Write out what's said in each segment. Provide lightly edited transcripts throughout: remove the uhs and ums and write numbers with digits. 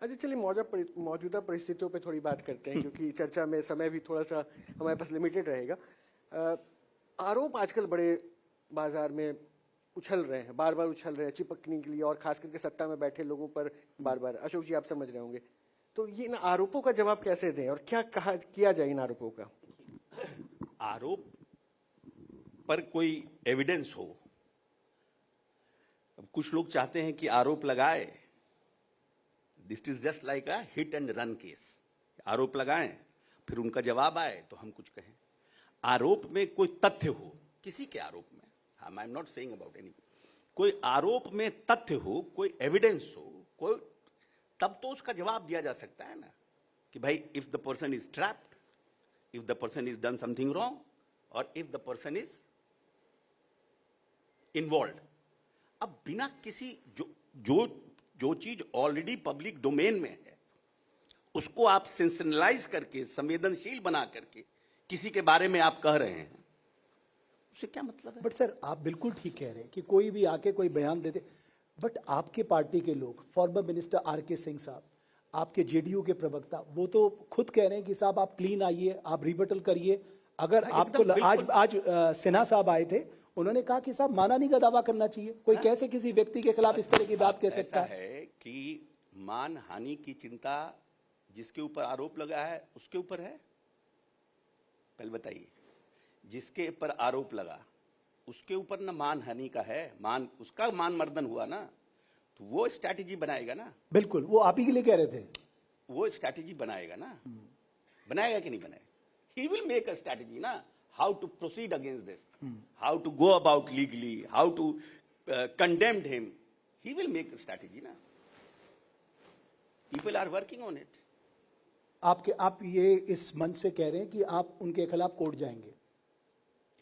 अच्छा, चलिए मौजूदा परिस्थितियों पे थोड़ी बात करते हैं क्योंकि चर्चा में समय भी थोड़ा सा हमारे पास लिमिटेड रहेगा। आरोप आजकल बड़े बाजार में उछल रहे हैं, बार बार उछल रहे हैं चिपकने के लिए, और खास करके सत्ता में बैठे लोगों पर बार बार। अशोक जी, आप समझ रहे होंगे, तो ये इन आरोपों का जवाब कैसे दें और क्या किया जाए इन आरोपों का? आरोप पर कोई एविडेंस हो। अब कुछ लोग चाहते हैं कि आरोप लगाए, this is just like a hit and run case. आरोप लगाएं, फिर उनका जवाब आए तो हम कुछ कहें। आरोप में कोई तथ्य हो, किसी के आरोप में, I am not saying about any, कोई आरोप में तथ्य हो, कोई एविडेंस हो, कोई, तब तो उसका जवाब दिया जा सकता है ना कि भाई if the person is trapped, if the person is done something wrong, और if the person is involve. अब बिना किसी जो चीज ऑलरेडी पब्लिक डोमेन में है उसको आप सेंसेशनलाइज करके, संवेदनशील बना करके किसी के बारे में आप कह रहे हैं, उससे क्या मतलब है? बट सर, आप बिल्कुल ठीक कह रहे हैं कि कोई भी आके कोई बयान दे दे, बट आपके पार्टी के लोग, फॉर्मर मिनिस्टर आर.के. सिंह साहब, आपके जेडीयू के प्रवक्ता, वो तो खुद कह रहे हैं कि साहब आप क्लीन आइए, आप रिबटल करिए। अगर आपको आज सिन्हा साहब आए थे, उन्होंने कहा कि साहब मानहानि का दावा करना चाहिए। कोई कैसे किसी व्यक्ति के खिलाफ इस तरह की बात कह सकता है कि मानहानि की चिंता जिसके ऊपर आरोप लगा है उसके ऊपर है? पहले बताइए, जिसके ऊपर आरोप लगा उसके ऊपर ना मानहानि का है, उसका मान मर्दन हुआ ना, तो वो स्ट्रैटेजी बनाएगा ना। बिल्कुल, वो आप ही के लिए कह रहे थे, वो स्ट्रैटेजी बनाएगा ना, बनाएगा कि नहीं बनाएगा? He will make a strategy ना, how to proceed against this, how to go about legally, how to condemn him. He will make a strategy na. People are working on it. आप ये इस मंच से कह रहे हैं कि आप उनके खिलाफ कोर्ट जाएंगे?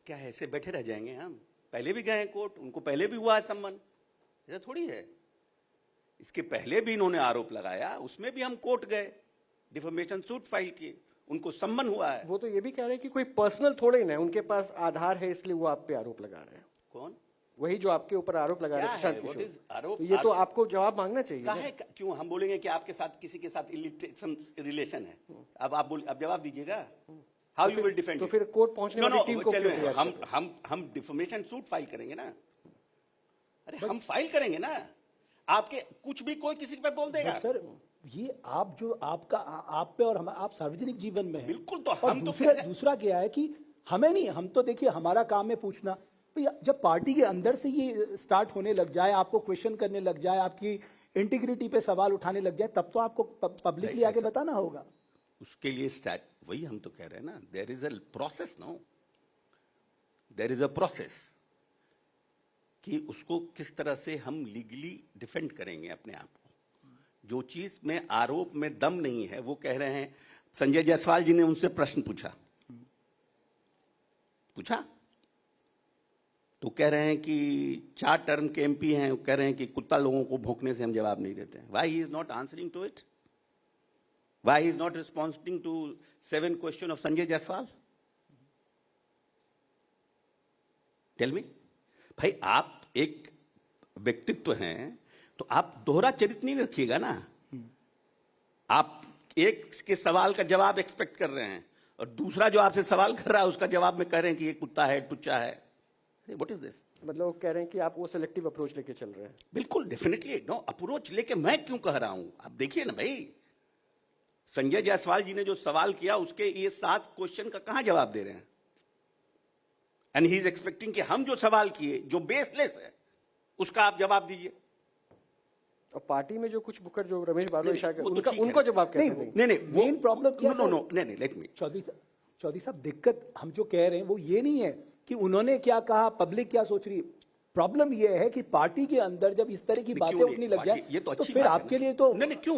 क्या है, ऐसे बैठे रह जाएंगे हम? पहले भी गए हैं कोर्ट, उनको पहले भी हुआ है सम्मन, ऐसा थोड़ी है। इसके पहले भी इन्होंने आरोप लगाया, उसमें भी हम कोर्ट गए, डिफेमेशन सूट फाइल किए, उनको सम्मन हुआ है। वो तो ये भी कह रहे हैं कि कोई पर्सनल थोड़े ही ना, उनके पास आधार है इसलिए वो आप पे आरोप लगा रहे हैं। कौन? वही जो आपके ऊपर आरोप लगा रहे हैं। आरोप तो ये तो आपको जवाब मांगना चाहिए। क्यों हम बोलेंगे कि आपके साथ किसी के साथ रिलेशन है? अब जवाब दीजिएगा, हाउ यू विल डिफेंड? तो फिर कोर्ट पहुंचने वाली टीम को हम डिफेमेशन सूट फाइल करेंगे ना। अरे हम फाइल करेंगे ना, आपके कुछ भी कोई किसी पे बोल देगा। सर, ये आप जो आपका आप पे और हम, आप सार्वजनिक जीवन में हैं। बिल्कुल, तो हम दूसरा क्या है कि हमें नहीं, हम तो देखिए हमारा काम है पूछना। तो जब पार्टी के अंदर से ये स्टार्ट होने लग जाए, आपको क्वेश्चन करने लग जाए, आपकी इंटीग्रिटी पे सवाल उठाने लग जाए, तब तो आपको पब्लिकली आगे बताना होगा। उसके लिए वही हम तो कह रहे हैं ना, there is a process, no, there is a process कि उसको किस तरह से हम लीगली डिफेंड करेंगे अपने आप को। जो चीज में आरोप में दम नहीं है, वो कह रहे हैं। संजय जायसवाल जी ने उनसे प्रश्न पूछा तो कह रहे हैं कि 4 टर्म के एमपी हैं, वो कह रहे हैं कि कुत्ता लोगों को भौंकने से हम जवाब नहीं देते हैं। Why he is not answering to it? Why he is not responding to 7 question of Sanjay Jaiswal? Tell me भाई, आप एक व्यक्तित्व हैं तो आप दोहरा चरित्र नहीं रखिएगा ना। आप एक के सवाल का जवाब एक्सपेक्ट कर रहे हैं और दूसरा जो आपसे सवाल कर रहा है उसका जवाब में कह रहे हैं कि ये कुत्ता है, टुच्चा है। What is this? मतलब वो कह रहे हैं कि आप वो सिलेक्टिव अप्रोच लेके चल रहे हैं। बिल्कुल, डेफिनेटली नो अप्रोच लेके मैं क्यों कह रहा हूं? आप देखिए ना भाई, संजय जायसवाल जी ने जो सवाल किया उसके ये 7 क्वेश्चन का कहां जवाब दे रहे हैं? एंड ही इज एक्सपेक्टिंग कि हम जो सवाल किए जो बेसलेस है उसका आप जवाब दीजिए। और पार्टी में जो कुछ बुकर जो रमेश बाबू उनको जवाब कैसे देंगे? नहीं, मेन प्रॉब्लम क्या है? नहीं, लेट मी। चौधरी साहब, दिक्कत हम जो कह रहे हैं वो ये नहीं है कि उन्होंने क्या कहा, पब्लिक क्या सोच रही है। प्रॉब्लम ये है कि पार्टी के अंदर जब इस तरह की बातें उठने लग जाए ये तो फिर आपके लिए तो नहीं, क्यों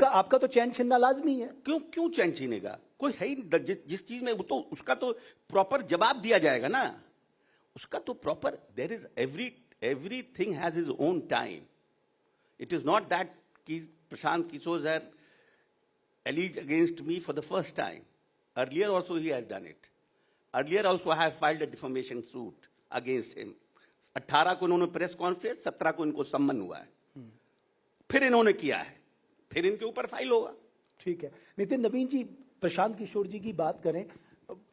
आपका तो चैन छीनना लाजमी है। क्यों चैन छीनेगा? कोई है ही जिस चीज में वो तो उसका तो प्रॉपर जवाब दिया जाएगा ना, उसका तो proper. There is everything has his own time. It is not that Prashant Kishore has alleged against me for the first time. Earlier also he has done it. Earlier also I have filed a defamation suit against him. 18 को इन्होंने press conference, 17 को इनको सम्मन हुआ है। फिर इन्होंने किया है, फिर इनके ऊपर फाइल होगा। ठीक है। नितिन नवीन जी, प्रशांत किशोर जी की बात करें,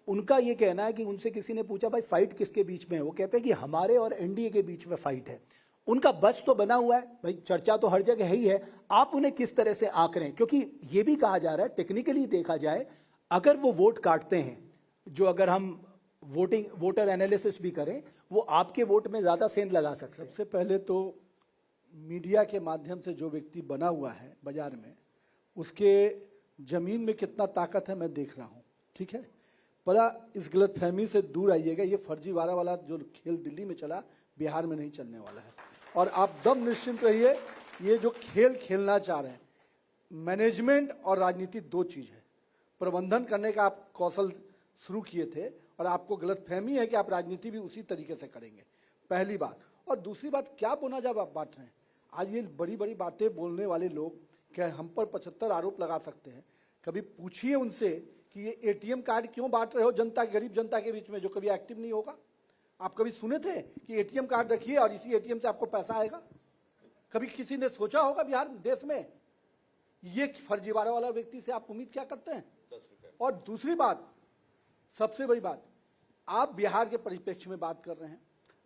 उनका ये कहना है कि उनसे किसी ने पूछा भाई फाइट किसके बीच में है, वो कहते हैं कि हमारे और एनडीए के बीच में फाइट है। उनका बस तो बना हुआ है भाई, चर्चा तो हर जगह ही है, आप उन्हें किस तरह से आंक रहे हैं? क्योंकि ये भी कहा जा रहा है, टेक्निकली देखा जाए, अगर वो वोट काटते हैं, जो अगर हम वोटर एनालिसिस भी करें, वो आपके वोट में ज्यादा सेंध लगा सकते हैं। सबसे पहले तो मीडिया के माध्यम से जो व्यक्ति बना हुआ है बाजार में, उसके जमीन में कितना ताकत है मैं देख रहा हूँ, ठीक है। पर इस गलतफहमी से दूर आइएगा, ये फर्जीवाड़ा वाला जो खेल दिल्ली में चला, बिहार में नहीं चलने वाला है। और आप दम निश्चिंत रहिए, ये जो खेल खेलना चाह रहे हैं, मैनेजमेंट और राजनीति दो चीज है। प्रबंधन करने का आप कौशल शुरू किए थे और आपको गलतफहमी है कि आप राजनीति भी उसी तरीके से करेंगे, पहली बात। और दूसरी बात, क्या पुनः आप बांट रहे हैं? आज ये बड़ी बड़ी बातें बोलने वाले लोग क्या हम पर 75 आरोप लगा सकते हैं? कभी पूछिए उनसे कि ये एटीएम कार्ड क्यों बांट रहे हो जनता, गरीब जनता के बीच में, जो कभी एक्टिव नहीं होगा? आप कभी सुने थे कि एटीएम कार्ड रखिए और इसी एटीएम से आपको पैसा आएगा? कभी किसी ने सोचा होगा बिहार देश में? ये फर्जीवाड़ा वाला व्यक्ति से आप उम्मीद क्या करते हैं? और दूसरी बात, सबसे बड़ी बात, आप बिहार के परिप्रेक्ष्य में बात कर रहे हैं।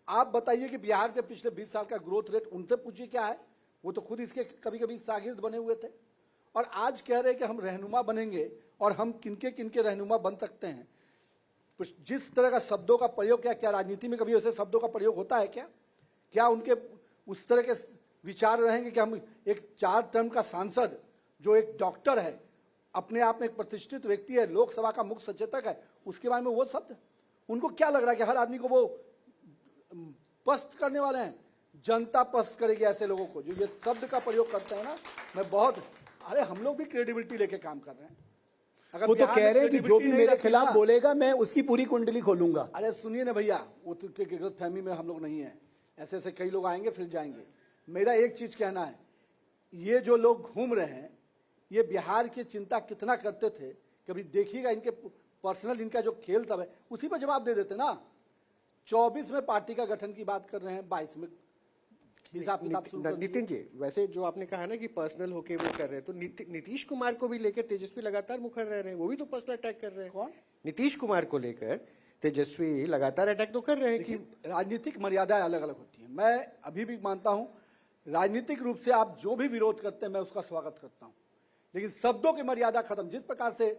आप बताइए कि बिहार के पिछले 20 साल का ग्रोथ रेट उनसे पूछिए क्या है। वो तो खुद इसके कभी कभी शागिर्द बने हुए थे और आज कह रहे हैं कि हम रहनुमा बनेंगे और हम किनके किनके रहनुमा बन सकते हैं। जिस तरह का शब्दों का प्रयोग किया, क्या राजनीति में कभी ऐसे शब्दों का प्रयोग होता है क्या? क्या उनके उस तरह के विचार रहेंगे कि हम एक 4 टर्म का सांसद जो एक डॉक्टर है, अपने आप में एक प्रतिष्ठित व्यक्ति है, लोकसभा का मुख्य सचेतक है, उसके बारे में वो शब्द? उनको क्या लग रहा है कि हर आदमी को वो पस्त करने वाले हैं? जनता पस्त करेगी ऐसे लोगों को जो ये शब्द का प्रयोग करते हैं ना। मैं बहुत, अरे हम लोग भी क्रेडिबिलिटी लेके काम कर रहे हैं। अगर वो तो कह रहे हैं कि जो भी मेरे खिलाफ बोलेगा मैं उसकी पूरी कुंडली खोलूंगा। अरे सुनिए ना भैया, वो तो गलतफहमी में हम लोग नहीं है। ऐसे ऐसे कई लोग आएंगे फिर जाएंगे। मेरा एक चीज कहना है, ये जो लोग घूम रहे हैं, ये बिहार की चिंता कितना करते थे कभी देखिएगा। इनके पर्सनल इनका जो खेल सब है उसी पर जवाब दे देते ना। 24 में पार्टी का गठन की बात कर रहे हैं, 22 में हिसाब किताब शुरू कर दिए। नितिन जी, वैसे जो आपने कहा ना कि पर्सनल होके वो कर रहे हैं, तो नीतीश कुमार को भी लेकर तेजस्वी लगातार मुखर रह रहे हैं, वो भी तो पर्सनल अटैक कर रहे हैं। कौन? नीतीश कुमार को लेकर तेजस्वी लगातार अटैक तो कर रहे हैं कि राजनीतिक मर्यादाएं अलग अलग होती हैं। मैं अभी भी मानता हूं राजनीतिक रूप से आप जो भी विरोध करते हैं मैं उसका स्वागत करता हूं, लेकिन शब्दों की मर्यादा खत्म। जिस प्रकार से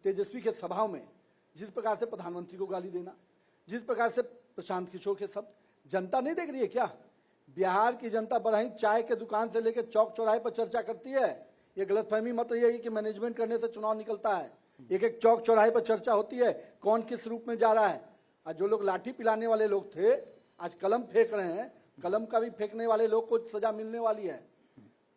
तेजस्वी के सभाओं में, जिस प्रकार से प्रधानमंत्री को गाली देना, जिस प्रकार से प्रशांत किशोर के शब्द, जनता नहीं देख रही है क्या? बिहार की जनता बराही चाय के दुकान से लेकर चौक चौराहे पर चर्चा करती है। ये गलतफहमी मत रही कि मैनेजमेंट करने से चुनाव निकलता है। एक एक चौक चौराहे पर चर्चा होती है कौन किस रूप में जा रहा है। और जो लोग लाठी पिलाने वाले लोग थे आज कलम फेंक रहे हैं। कलम का भी फेंकने वाले लोग को सजा मिलने वाली है,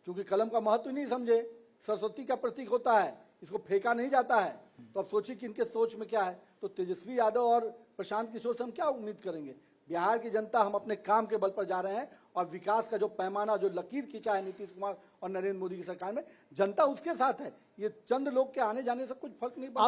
क्योंकि कलम का महत्व नहीं समझे। सरस्वती का प्रतीक होता है, इसको फेंका नहीं जाता है। तो अब सोचिए कि इनके सोच में क्या है। तो तेजस्वी यादव और प्रशांत किशोर से हम क्या उम्मीद करेंगे? बिहार की जनता, हम अपने काम के बल पर जा रहे हैं और विकास का जो पैमाना, जो लकीर खींचा है नीतीश कुमार और नरेंद्र मोदी की सरकार में, जनता उसके साथ है। ये चंद लोग के आने जाने से कुछ फर्क नहीं पड़ता।